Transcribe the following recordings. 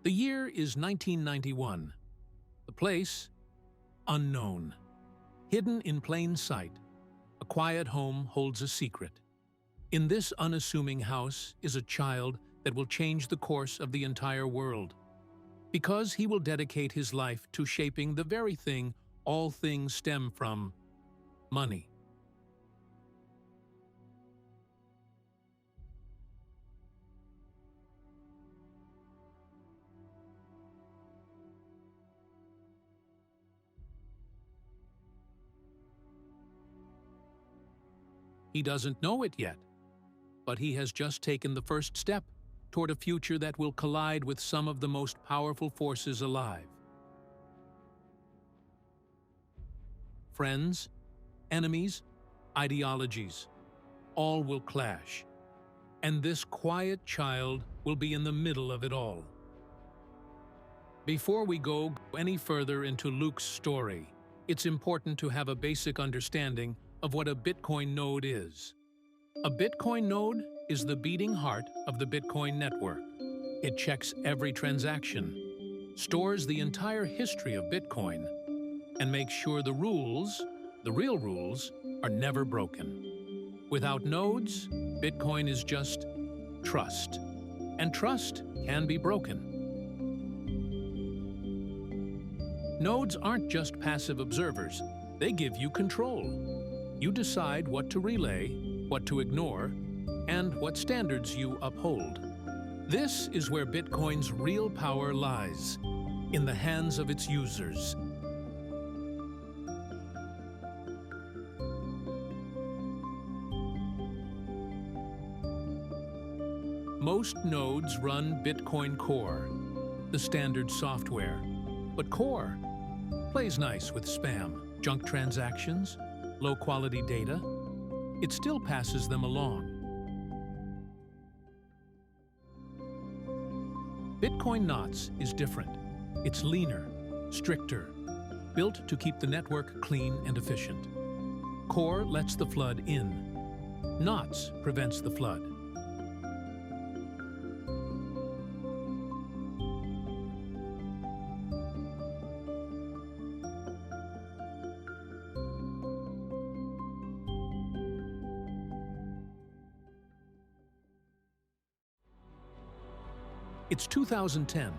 The year is 1991. The place? Unknown. Hidden in plain sight, a quiet home holds a secret. In this unassuming house is a child that will change the course of the entire world, because he will dedicate his life to shaping the very thing all things stem from: money. He doesn't know it yet, but he has just taken the first step toward a future that will collide with some of the most powerful forces alive. Friends, enemies, ideologies, all will clash, and this quiet child will be in the middle of it all. Before we go any further into Luke's story, it's important to have a basic understanding of what a Bitcoin node is. A Bitcoin node is the beating heart of the Bitcoin network. It checks every transaction, stores the entire history of Bitcoin, and makes sure the rules, the real rules, are never broken. Without nodes, Bitcoin is just trust, and trust can be broken. Nodes aren't just passive observers, they give you control. You decide what to relay, what to ignore, and what standards you uphold. This is where Bitcoin's real power lies, in the hands of its users. Most nodes run Bitcoin Core, the standard software. But Core plays nice with spam, junk transactions, low-quality data. It still passes them along. Bitcoin Knots is different. It's leaner, stricter, built to keep the network clean and efficient. Core lets the flood in. Knots prevents the flood. It's 2010.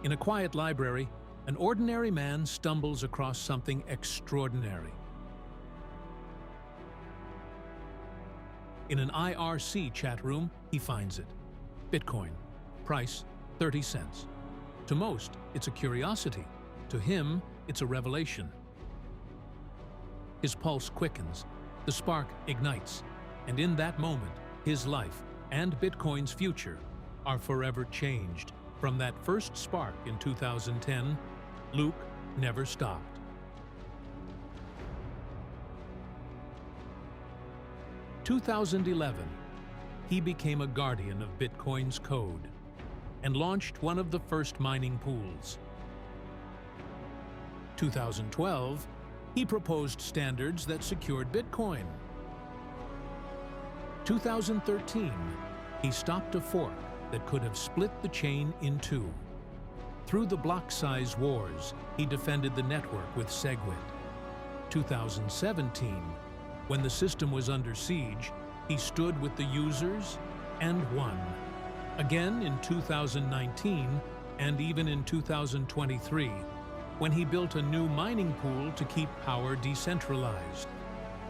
In a quiet library, an ordinary man stumbles across something extraordinary. In an IRC chat room, he finds it. Bitcoin. Price, 30 cents. To most, it's a curiosity. To him, it's a revelation. His pulse quickens, the spark ignites, and in that moment, his life and Bitcoin's future are forever changed. From that first spark in 2010, Luke never stopped. In 2011, he became a guardian of Bitcoin's code and launched one of the first mining pools. 2012, he proposed standards that secured Bitcoin. 2013, he stopped a fork that could have split the chain in two. Through the block size wars, he defended the network with SegWit. 2017, when the system was under siege, he stood with the users and won. Again in 2019, and even in 2023, when he built a new mining pool to keep power decentralized.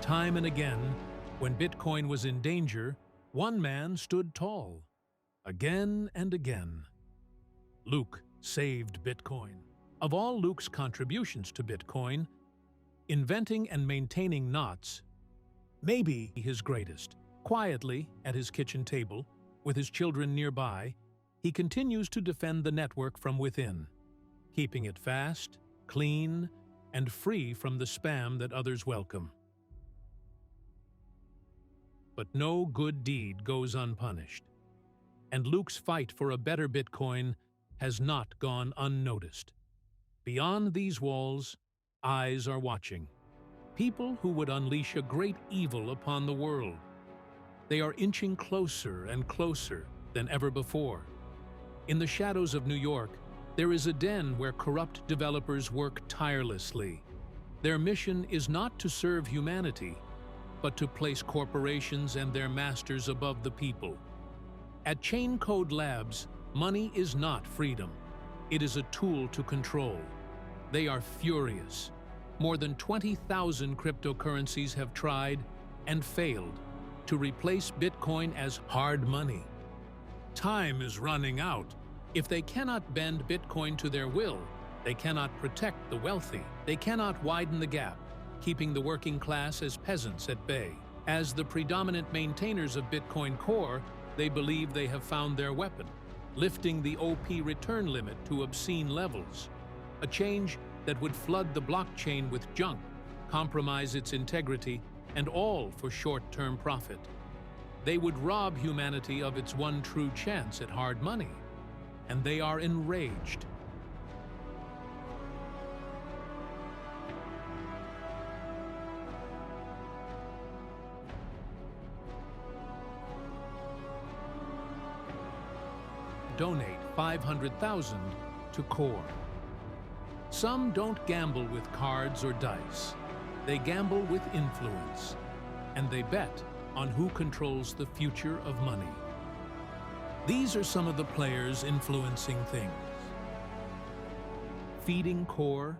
Time and again, when Bitcoin was in danger, one man stood tall. Again and again, Luke saved Bitcoin. Of all Luke's contributions to Bitcoin, inventing and maintaining Knots may be his greatest. Quietly, at his kitchen table, with his children nearby, he continues to defend the network from within, keeping it fast, clean, and free from the spam that others welcome. But no good deed goes unpunished, and Luke's fight for a better Bitcoin has not gone unnoticed. Beyond these walls, eyes are watching. People who would unleash a great evil upon the world. They are inching closer and closer than ever before. In the shadows of New York, There is a den where corrupt developers work tirelessly. Their mission is not to serve humanity, but to place corporations and their masters above the people. At Chain Code Labs, money is not freedom. It is a tool to control. They are furious. More than 20,000 cryptocurrencies have tried and failed to replace Bitcoin as hard money. Time is running out. If they cannot bend Bitcoin to their will, they cannot protect the wealthy. They cannot widen the gap, keeping the working class as peasants at bay. As the predominant maintainers of Bitcoin Core, they believe they have found their weapon, lifting the OP return limit to obscene levels, a change that would flood the blockchain with junk, compromise its integrity, and all for short-term profit. They would rob humanity of its one true chance at hard money, and they are enraged. Donate $500,000 to Core. Some don't gamble with cards or dice. They gamble with influence, and they bet on who controls the future of money. These are some of the players influencing things. Feeding Core,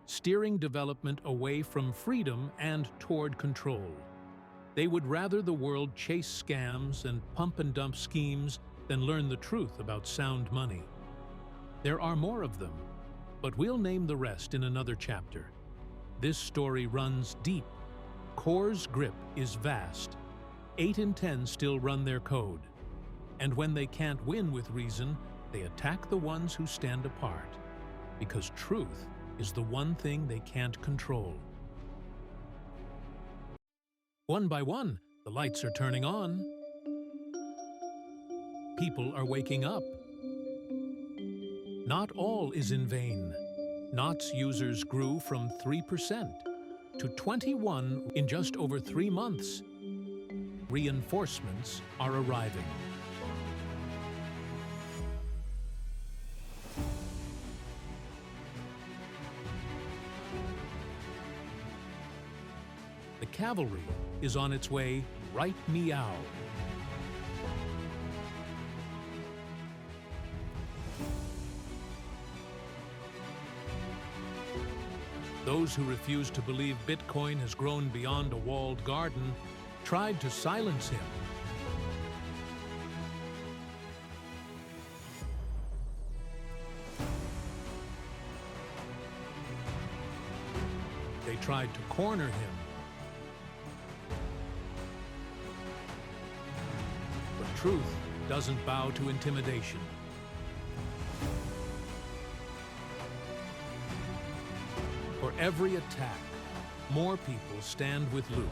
steering development away from freedom and toward control. They would rather the world chase scams and pump-and-dump schemes than learn the truth about sound money. There are more of them, but we'll name the rest in another chapter. This story runs deep. Core's grip is vast. 8 in 10 still run their code. And when they can't win with reason, they attack the ones who stand apart, because truth is the one thing they can't control. One by one, the lights are turning on. People are waking up. Not all is in vain. Knott's users grew from 3% to 21% in just over 3 months. Reinforcements are arriving. The cavalry is on its way right meow. Those who refuse to believe Bitcoin has grown beyond a walled garden tried to silence him. They tried to corner him. But truth doesn't bow to intimidation. For every attack, more people stand with Luke.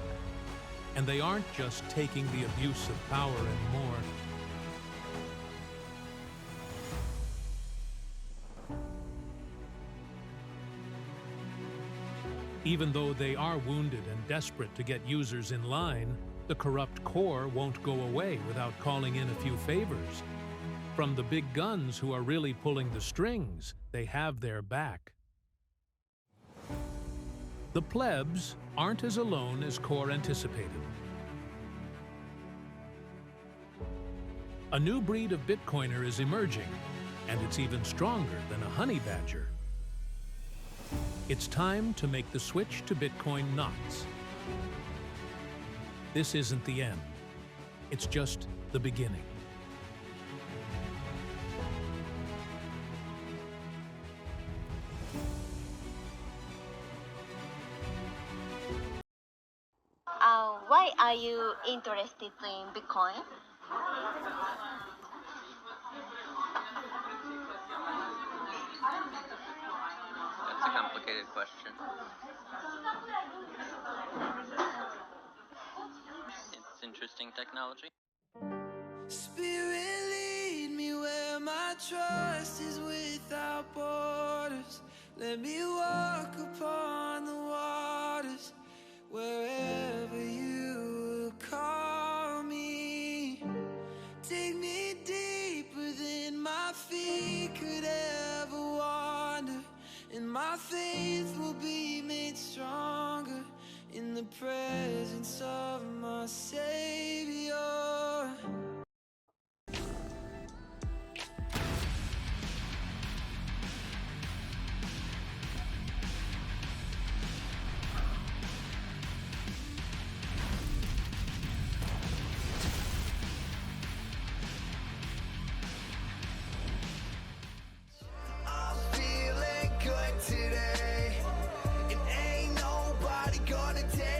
And they aren't just taking the abuse of power anymore. Even though they are wounded and desperate to get users in line, the corrupt core won't go away without calling in a few favors. From the big guns who are really pulling the strings, they have their back. The plebs aren't as alone as Core anticipated. A new breed of Bitcoiner is emerging, and it's even stronger than a honey badger. It's time to make the switch to Bitcoin Knots. This isn't the end. It's just the beginning. Why are you interested in Bitcoin? That's a complicated question. It's interesting technology. Spirit, lead me where my trust is without borders. Let me walk upon the waters wherever you call me. Take me deeper than my feet could ever walk. faith will be made stronger in the presence of my Savior. I'm feeling good today, and ain't nobody gonna take